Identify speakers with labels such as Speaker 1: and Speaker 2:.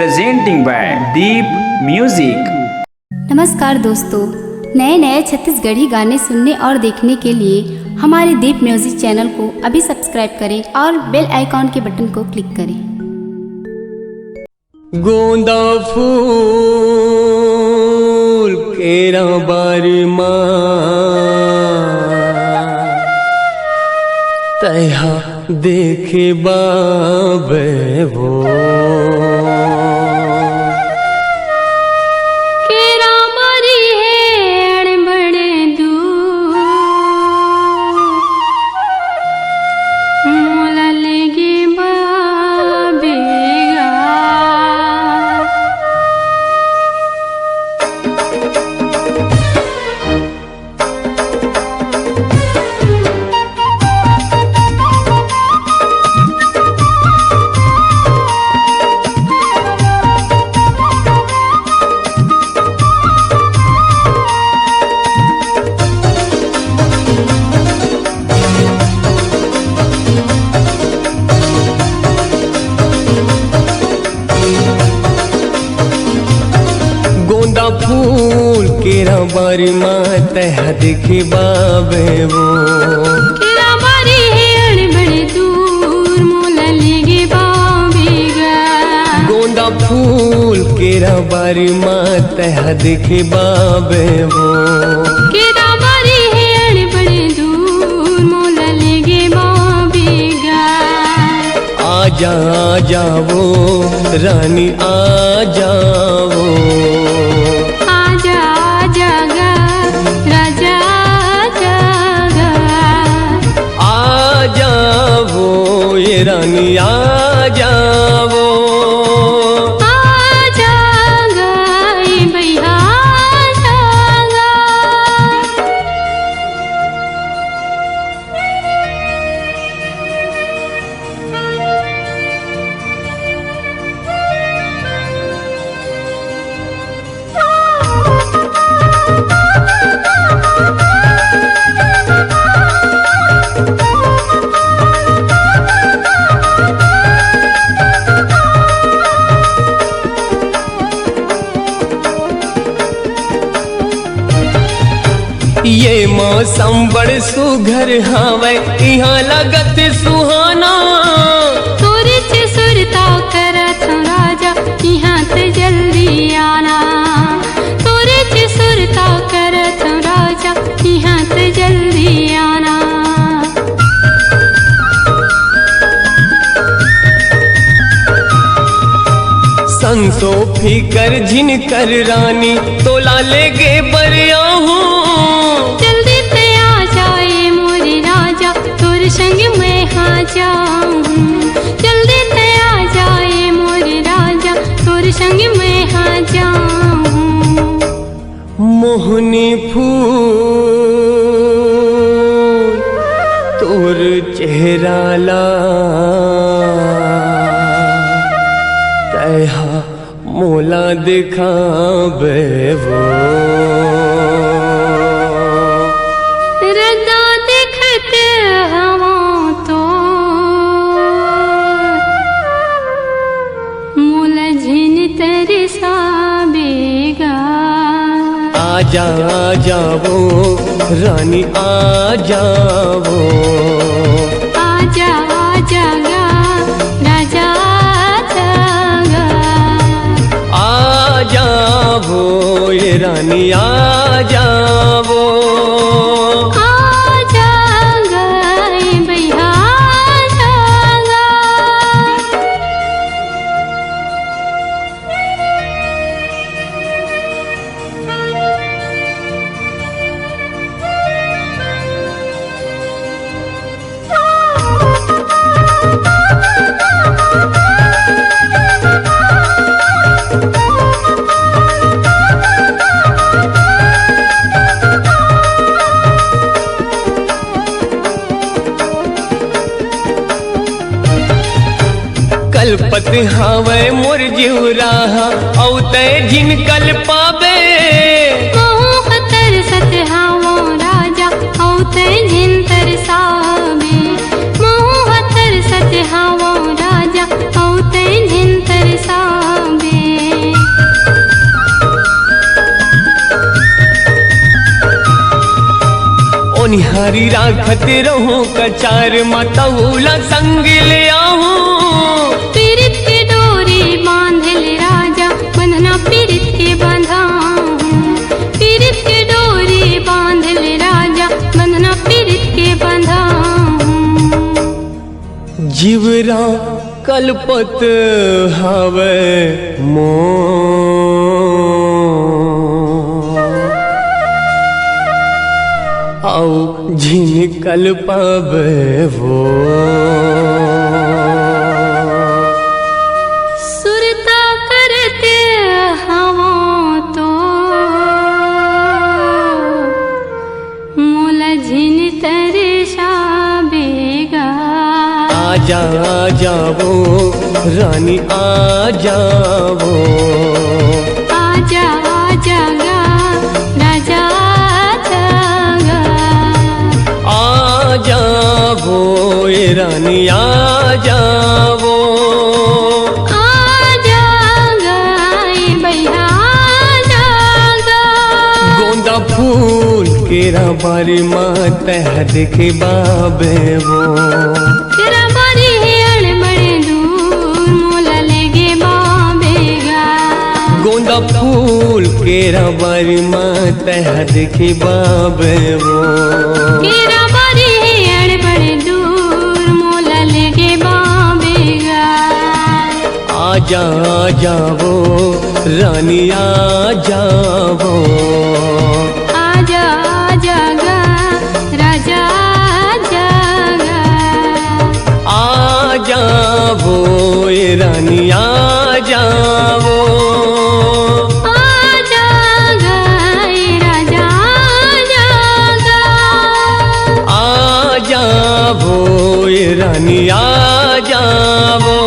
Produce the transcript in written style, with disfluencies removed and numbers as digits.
Speaker 1: presenting by Deep Music।
Speaker 2: नमस्कार दोस्तों, नए नए छत्तीसगढ़ी गाने सुनने और देखने के लिए हमारे दीप म्यूजिक चैनल को अभी सब्सक्राइब करें और बेल आइकॉन के बटन को क्लिक करें।
Speaker 3: गोंदा फूल केरा बारी तैहा देखे बाबे वो
Speaker 4: केरा बारी हेड़ बड़े दूर मोला लेगे बाबेगा।
Speaker 3: गोंदा फूल केरा बारी तैहा देखे बाबे वो
Speaker 4: केरा बारी हेड़ बड़े दूर मोला लेगे बाबेगा।
Speaker 3: गोंदा फूल केरा बारी तैहा देखे बाबे वो
Speaker 4: केरा बारी हेड़ बड़े दूर मोला लेगे बाबेगा।
Speaker 3: आजा जाओ रानी आ जाओ
Speaker 4: आजा जागा राजा जागा।
Speaker 3: आ जाओ ये रानी आ जाओ
Speaker 4: जागा ये भैया जागा।
Speaker 3: ये मौसम बड़ सुघर हावे यहाँ लगत सुहाना।
Speaker 4: तोरे से सुरता करत राजा यहाँ ते जल्दी आना। तोरे से सुरता करत राजा यहाँ ते जल्दी आना।
Speaker 3: संसो फिकर झिनकर रानी तोला लेगे बरिया हूँ।
Speaker 4: जल्दी ते आ जाए मोरे राजा तोर संग मैं हाँ जाऊँ। जल्दी ते आ जाए मोरे राजा तोर संग मैं हाँ जाऊँ।
Speaker 3: मोहनी फूल तोर चेहरा ला तैहा मोला दिखाबे वो
Speaker 4: रदा देखत हवा तो मोला झिन तरसाबेगा।
Speaker 3: आजा जाओ रानी आ जाओ
Speaker 4: आजा जागा राजा जागा।
Speaker 3: आ जाओ ये रानी आ जाओ
Speaker 4: जागा ये भैया जागा।
Speaker 3: कलपत हावे मोर जीवराहा औ तै जिन कल पाबे।
Speaker 4: मोह तरसत हावो राजा औ ते झिन तरसाबे। मोह तरसत हावो राजा औ ते झिन तरसाबे।
Speaker 3: यारी राखत रहूं कचार मतौला संग ले आऊं।
Speaker 4: पीरित के डोरी बांधल राजा बंधना पीरित के बंधाऊं। पीरित के डोरी बांधल राजा बंधना पीरित के बंधाऊं।
Speaker 3: जीवरा कलपत हवे आओ झिन कल पावे वो।
Speaker 4: सुरता करते हवा तो मोला झिन तरसा बेगा।
Speaker 3: आजा जावो रानी आ जावो।
Speaker 4: आजा आजा गा राजा आजा गा।
Speaker 3: आ जावो ए रानी आ जावो।
Speaker 4: आजा गा ए भैया आजा गा।
Speaker 3: गोंदा फूल केरा बारी मात देखे बाबे वो।
Speaker 4: तेरा बारी है अड़बड़े दूर मोला लेगे बाबेगा।
Speaker 3: गोंदा फूल केरा बारी मात देखे बाबे वो।
Speaker 4: तेरा बारी है अड़बड़े दूर मोला लेगे बाबेगा।
Speaker 3: आजा जावो रानी आ जावो।
Speaker 4: आजा आजा गा राजा आजा गा।
Speaker 3: आ जावो ए रानी आ जावो।
Speaker 4: आजा गा ए राजा आजा गा।
Speaker 3: आ जावो ए रानी आ जावो।